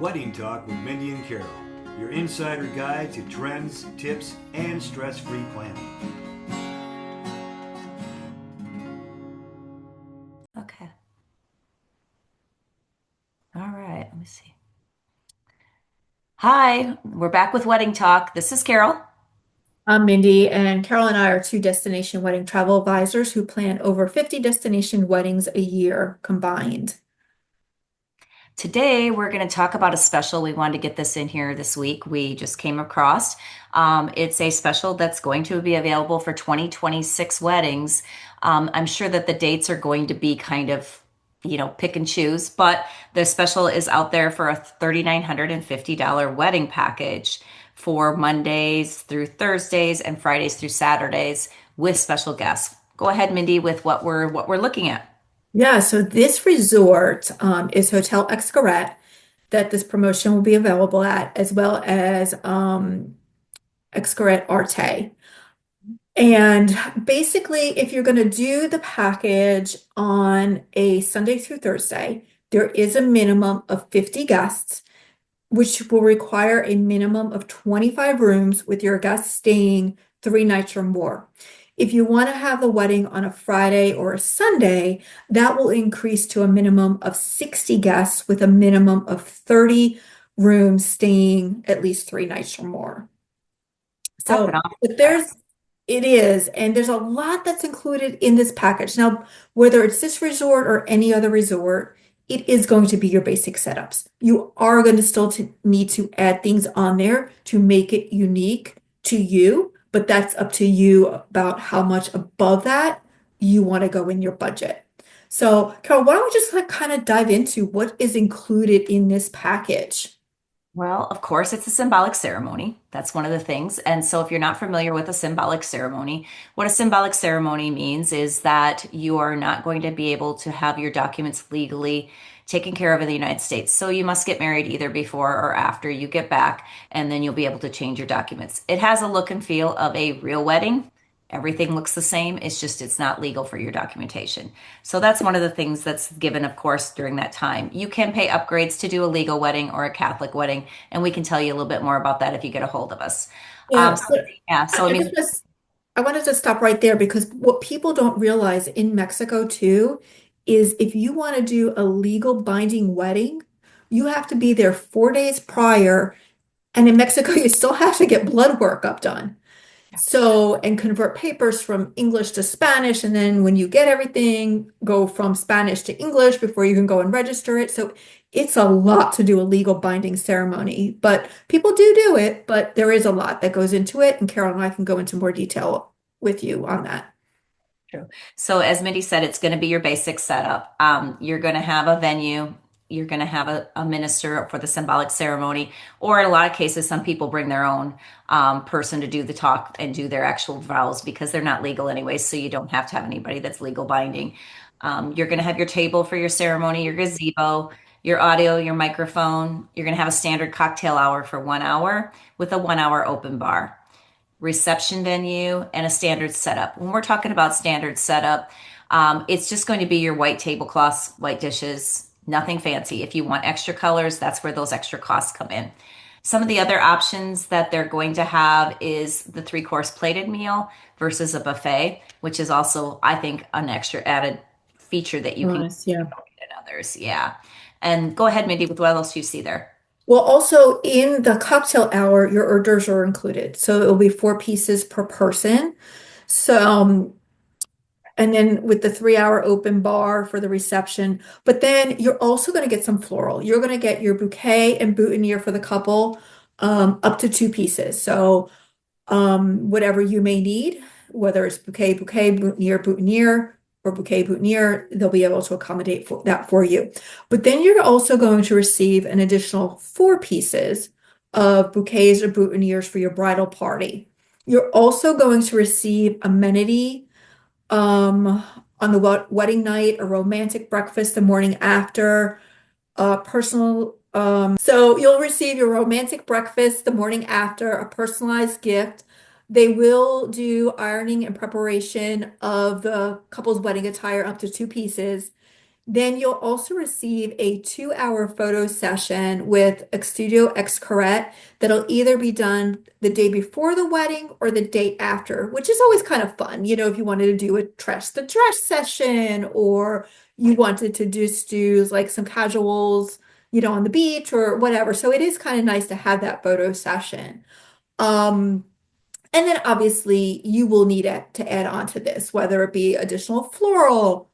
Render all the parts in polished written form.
Wedding Talk with Mindy and Carol, your insider guide to trends, tips, and stress-free planning. Okay. All right. Let me see. Hi, we're back with Wedding Talk. This is Carol. I'm Mindy, and Carol and I are two destination wedding travel advisors who plan over 50 destination weddings a year combined. Today, we're going to talk about a special. We wanted to get this in here this week. We just came across. It's a special that's going to be available for 2026 weddings. I'm sure that the dates are going to be kind of, pick and choose, but the special is out there for a $3,950 wedding package for Mondays through Thursdays and Fridays through Saturdays with special guests. Go ahead, Mindy, with what we're looking at. Yeah, so this resort is Hotel Xcaret that this promotion will be available at, as well as Xcaret Arte. And basically, if you're going to do the package on a Sunday through Thursday, there is a minimum of 50 guests, which will require a minimum of 25 rooms with your guests staying 3 nights or more. If you want to have the wedding on a Friday or a Sunday, that will increase to a minimum of 60 guests with a minimum of 30 rooms staying at least 3 nights or more. That's So, an awesome but package. it is, and there's a lot that's included in this package. Now, whether it's this resort or any other resort, it is going to be your basic setups. You are going to still need to add things on there to make it unique to you, but that's up to you about how much above that you want to go in your budget. So, Carol, why don't we just like kind of dive into what is included in this package? Well, of course, it's a symbolic ceremony. That's one of the things. And so, if you're not familiar with a symbolic ceremony, what a symbolic ceremony means is that you are not going to be able to have your documents legally taken care of in the United States. So, you must get married either before or after you get back, and then you'll be able to change your documents. It has a look and feel of a real wedding. Everything looks the same. It's just it's not legal for your documentation. So that's one of the things that's given, of course, during that time. You can pay upgrades to do a legal wedding or a Catholic wedding, and we can tell you a little bit more about that if you get a hold of us. Yeah, So, yeah, so I I mean, just was I wanted to stop right there because what people don't realize in Mexico too is if you want to do a legal binding wedding, you have to be there 4 days prior. And in Mexico, you still have to get blood workup done. So, and convert papers from English to Spanish. And then when you get everything, go from Spanish to English before you can go and register it. So it's a lot to do a legal binding ceremony, but people do it, but there is a lot that goes into it. And Carol and I can go into more detail with you on that. true. So as Mindy said, it's going to be your basic setup. You're going to have a venue. You're going to have a minister for the symbolic ceremony, or in a lot of cases, some people bring their own person to do the talk and do their actual vows because they're not legal anyway. So you don't have to have anybody that's legal binding. You're going to have your table for your ceremony, your gazebo, your audio, your microphone. You're going to have a standard cocktail hour for 1 hour with a 1 hour open bar, reception venue, and a standard setup. When we're talking about standard setup, it's just going to be your white tablecloths, white dishes, nothing fancy. If you want extra colors, that's where those extra costs come in. Some of the other options that they're going to have is the three-course plated meal versus a buffet, which is also, I think, an extra added feature that you can Nice, yeah. get in others. Yeah. And go ahead, Mindy, with what else you see there. Well, also in the cocktail hour, your hors d'oeuvres are included. So it'll be 4 pieces per person. So, and then with the 3 hour open bar for the reception. But then you're also going to get some floral. You're going to get your bouquet and boutonniere for the couple, up to 2 pieces. So, whatever you may need, whether it's bouquet, boutonniere, or bouquet, boutonniere, they'll be able to accommodate for that for you. But then you're also going to receive an additional 4 pieces of bouquets or boutonnieres for your bridal party. You're also going to receive amenity on the wedding night, a romantic breakfast the morning after, personal. So you'll receive your romantic breakfast the morning after, a personalized gift. They will do ironing and preparation of the couple's wedding attire up to 2 pieces. Then you'll also receive a 2-hour photo session with Xcaret that'll either be done the day before the wedding or the day after, which is always kind of fun. If you wanted to do a dress the dress session or you wanted to just do like some casuals, on the beach or whatever. So it is kind of nice to have that photo session. Um, and then obviously you will need it to add on to this, whether it be additional floral,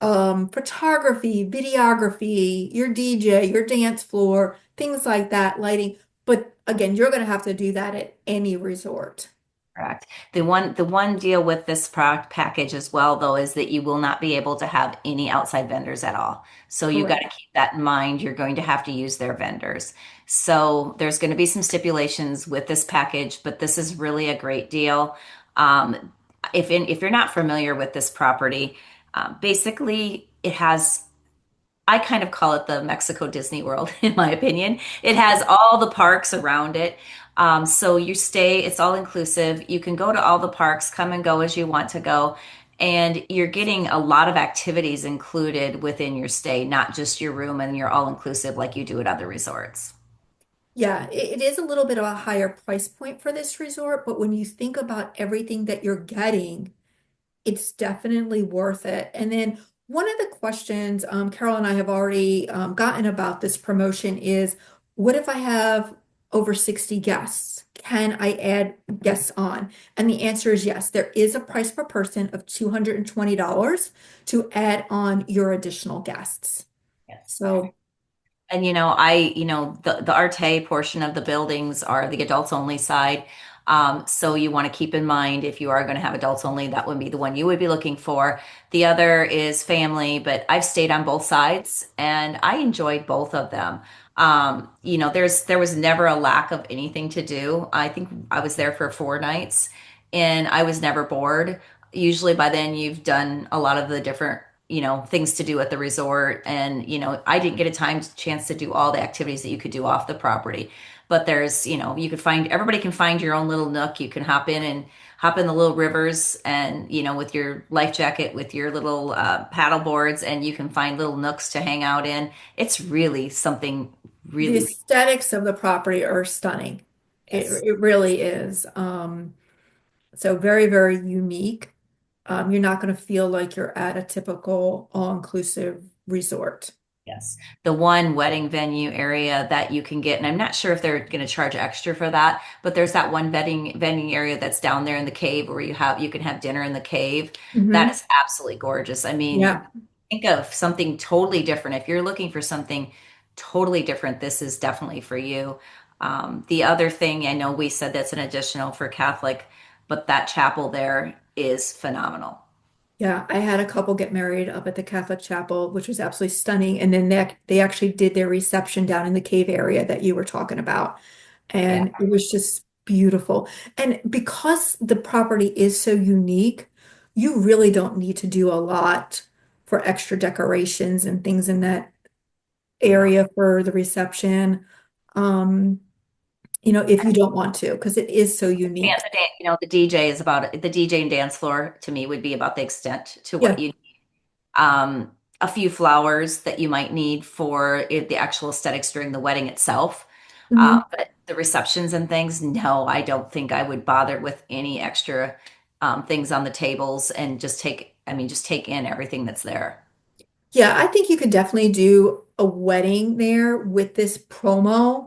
photography, videography, your DJ, your dance floor, things like that, lighting. But again, you're going to have to do that at any resort. Correct. The one deal with this product package as well, though, is that you will not be able to have any outside vendors at all. So you got to Correct. keep that in mind. You're going to have to use their vendors. So there's going to be some stipulations with this package, but this is really a great deal. If you're not familiar with this property, basically it has, I kind of call it the Mexico Disney World, in my opinion. It has all the parks around it. So you stay, it's all inclusive. You can go to all the parks, come and go as you want to go. And you're getting a lot of activities included within your stay, not just your room and your all inclusive like you do at other resorts. Yeah, it is a little bit of a higher price point for this resort, but when you think about everything that you're getting, it's definitely worth it. And then one of the questions Carol and I have already gotten about this promotion is, what if I have over 60 guests? Can I add guests on? And the answer is yes. There is a price per person of $220 to add on your additional guests. Yes. So And the Arte portion of the buildings are the adults only side. So you want to keep in mind if you are going to have adults only, that would be the one you would be looking for. The other is family, but I've stayed on both sides and I enjoyed both of them. There was never a lack of anything to do. I think I was there for 4 nights and I was never bored. Usually by then you've done a lot of the different things to do at the resort. And, I didn't get a chance to do all the activities that you could do off the property. But there's, you could everybody can find your own little nook. You can hop in the little rivers and, with your life jacket, with your little paddle boards, and you can find little nooks to hang out in. It's really something the really, aesthetics of the property are stunning. It, yes. it really is. So very, very unique. You're not going to feel like you're at a typical all-inclusive resort. Yes. The one wedding venue area that you can get, and I'm not sure if they're going to charge extra for that, but there's that one venue area that's down there in the cave where you can have dinner in the cave. That Hmm. is absolutely gorgeous. I mean, Yeah. think of something totally different. If you're looking for something totally different, this is definitely for you. The other thing, I know we said that's an additional for Catholic, but that chapel there is phenomenal. Yeah, I had a couple get married up at the Catholic Chapel, which was absolutely stunning. And then they actually did their reception down in the cave area that you were talking about. Yeah. And it was just beautiful. And because the property is so unique, you really don't need to do a lot for extra decorations and things in that No. area for the reception. Um, if you don't want to, because it is so Yeah, unique. the DJ is about the DJ and dance floor to me would be about the extent to what Yeah. you a few flowers that you might need for the actual aesthetics during the wedding itself. Mhm. But the receptions and things, no, I don't think I would bother with any extra things on the tables and just take in everything that's there. Yeah, I think you could definitely do a wedding there with this promo.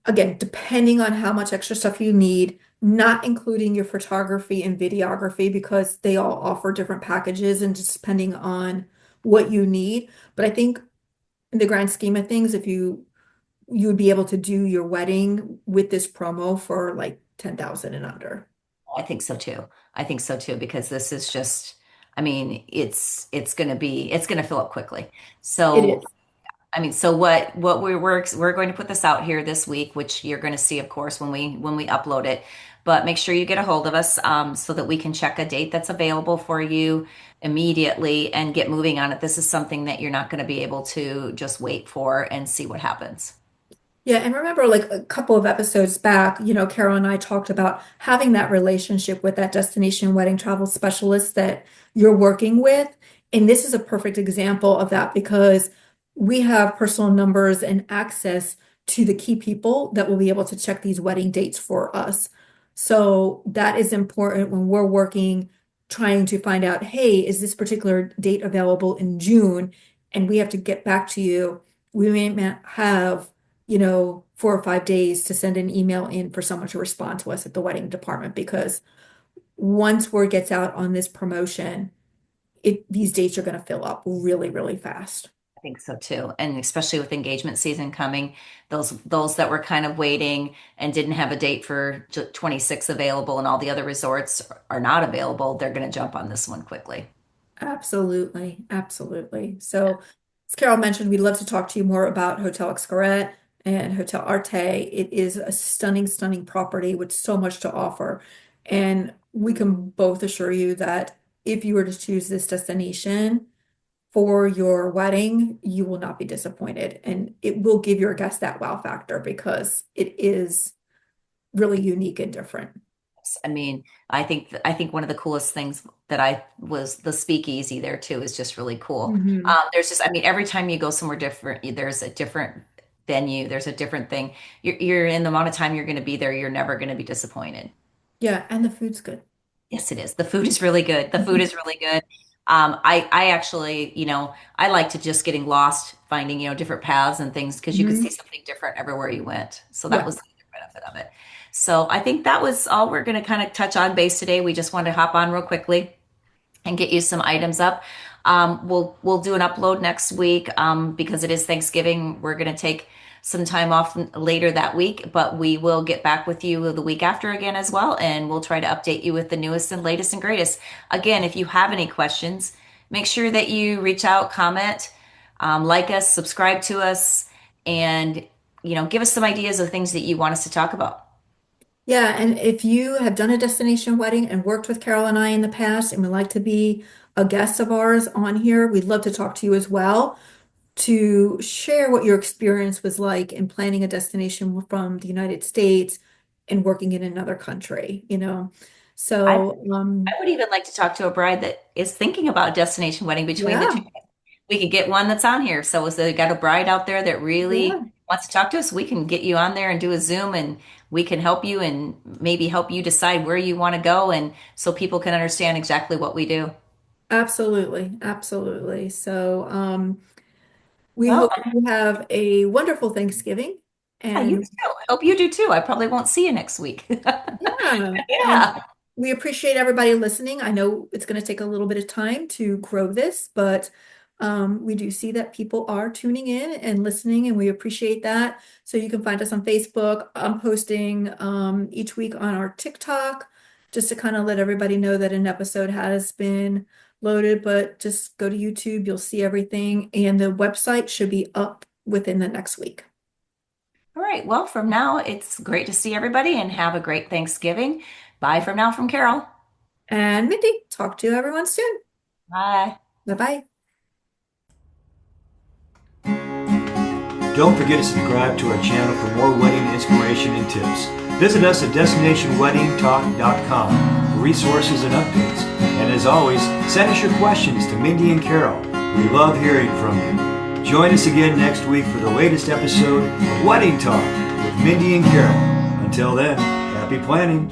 Again, depending on how much extra stuff you need, not including your photography and videography because they all offer different packages and just depending on what you need. But I think in the grand scheme of things, if you would be able to do your wedding with this promo for like 10,000 and under. I think so too. I think so too because this is just, I mean, it's gonna fill up quickly. It So is. so what we're going to put this out here this week, which you're going to see, of course, when we upload it. But make sure you get a hold of us so that we can check a date that's available for you immediately and get moving on it. This is something that you're not going to be able to just wait for and see what happens. Yeah, and remember, like a couple of episodes back, Carol and I talked about having that relationship with that destination wedding travel specialist that you're working with. And this is a perfect example of that because we have personal numbers and access to the key people that will be able to check these wedding dates for us. So that is important when we're working, trying to find out, hey, is this particular date available in June? And we have to get back to you. We may not have, 4 or 5 days to send an email in for someone to respond to us at the wedding department because once word gets out on this promotion, these dates are going to fill up really, really fast. I think so too. And especially with engagement season coming, those that were kind of waiting and didn't have a date for 26 available and all the other resorts are not available, they're going to jump on this one quickly. Absolutely, absolutely. So, as Carol mentioned, we'd love to talk to you more about Hotel Xcaret and Hotel Arte. It is a stunning, stunning property with so much to offer. And we can both assure you that if you were to choose this destination for your wedding, you will not be disappointed. And it will give your guests that wow factor because it is really unique and different. I mean, I think one of the coolest things that I was the speakeasy there too is just really cool. Mhm. There's just, I mean, every time you go somewhere different, there's a different venue, there's a different thing. You're in the amount of time you're going to be there, you're never going to be disappointed. Yeah, and the food's good. Yes, it is. The food is really good. The food is really good. I actually, I like to just getting lost, finding, different paths and things because you could see Mhm. something different everywhere you went. So that Yeah. was the other benefit of it. So I think that was all we're going to kind of touch on base today. We just wanted to hop on real quickly and get you some items up. We'll do an upload next week because it is Thanksgiving. We're going to take some time off later that week, but we will get back with you the week after again as well, and we'll try to update you with the newest and latest and greatest. Again, if you have any questions, make sure that you reach out, comment, like us, subscribe to us, and give us some ideas of things that you want us to talk about. Yeah, and if you have done a destination wedding and worked with Carol and I in the past and would like to be a guest of ours on here, we'd love to talk to you as well to share what your experience was like in planning a destination from the United States and working in another country. I So, I would even like to talk to a bride that is thinking about a destination wedding between the two. yeah, We could get one that's on here. So if they got a bride out there that really yeah, wants to talk to us, we can get you on there and do a Zoom and we can help you and maybe help you decide where you want to go and so people can understand exactly what we do. absolutely, absolutely. So, we Well, hope you have a wonderful Thanksgiving yeah, you and too. I hope you do too. I probably won't see you next week. yeah, and Yeah. we appreciate everybody listening. I know it's going to take a little bit of time to grow this, but we do see that people are tuning in and listening, and we appreciate that. So you can find us on Facebook. I'm posting each week on our TikTok just to kind of let everybody know that an episode has been loaded, but just go to YouTube, you'll see everything, and the website should be up within the next week. All right. Well, from now, it's great to see everybody and have a great Thanksgiving. Bye from now from Carol. And Mindy, talk to everyone soon. Bye. Bye bye. Don't forget to subscribe to our channel for more wedding inspiration and tips. Visit us at destinationweddingtalk.com for resources and updates. And as always, send us your questions to Mindy and Carol. We love hearing from you. Join us again next week for the latest episode of Wedding Talk with Mindy and Carol. Until then, happy planning.